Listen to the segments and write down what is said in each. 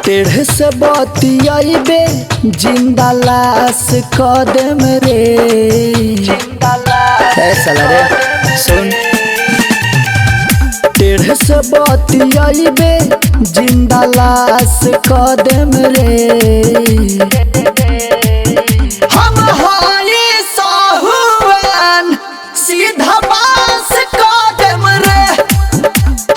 टेढ़े से बतियाइबे जिंदा लाश कदम रे। साला रे सुन, टेढ़े से बतियाइबे जिंदा लाश कदम रे। हम हाई साहुआन सीधा बास कदम रे।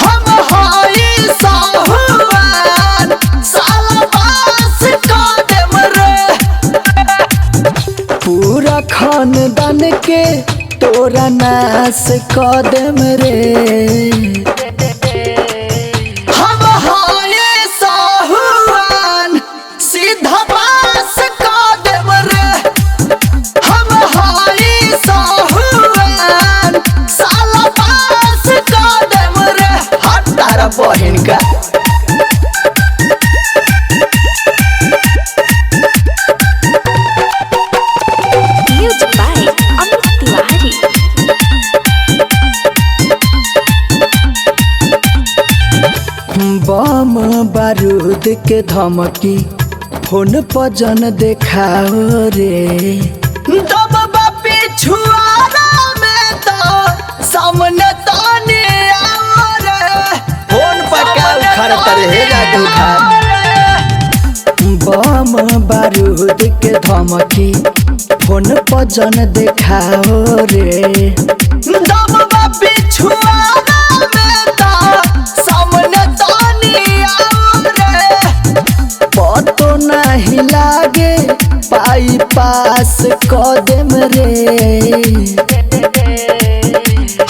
हम हाई साहुआन साला बास कदम रे। पूरा खानदान के तोरा नाश कदम रे। हम हाई साहुआन सीधा बास कदम रे। हम हाई साहुआन साला बास कदम रे। हट तारा बहिन का। Music by Amit Tiwari. बम बारूद के धमकी फोन पर जन देखाओ रे। दब बापी छुआरा में तो सामने ताने आओ रे। फोन पर क्या उखड़ तर हे जादू खा। बम बारूद के धमकी फोन पर जन देखाओ रे। दब बापी छुआरा में तो सामने ताने आओ रे। पतो नहीं लागे पाई पास कदम रे।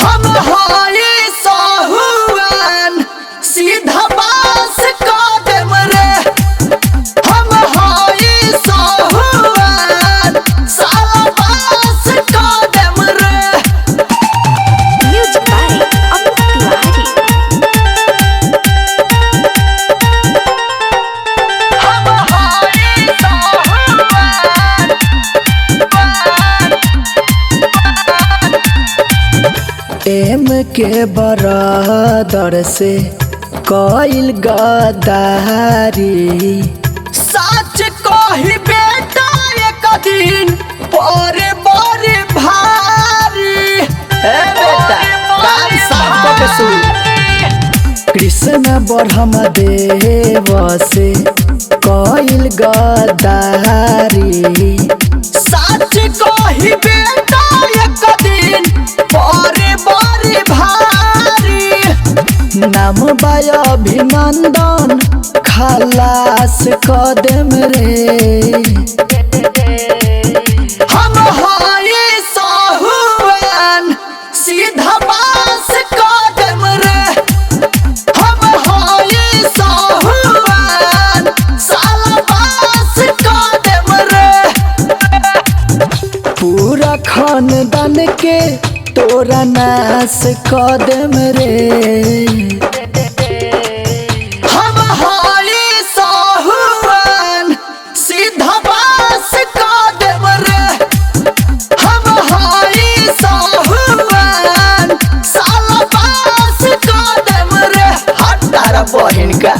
हम हाई साहुआन सीधा बास कदम रे। हम हाई साहुआन साला बास कदम रे। Music by Amit Tiwari. हम हाई साहुआन एम के बरादर से कइल गद्दारी। सच कही बेटा एक दिन बड़े बड़े भारी। ए बेटा कान साफ के सुन। कृष्ण ब्रह्म देव से कइल गद्दारी। सच कही बेटा एक दिन बड़े बड़े भारी। नाम बाय अभिनंदन खलास कदम रे। हम हाई साहुआन सीधा बास कदम रे। हम हाई साहुआन साला बास कदम रे। पूरा खानदान के तोरा नाश कदम रे। हम हाई साहुआन सीधा बास कदम रे। हम हाई साहुआन साला बास कदम रे। हट तारा बहिन का।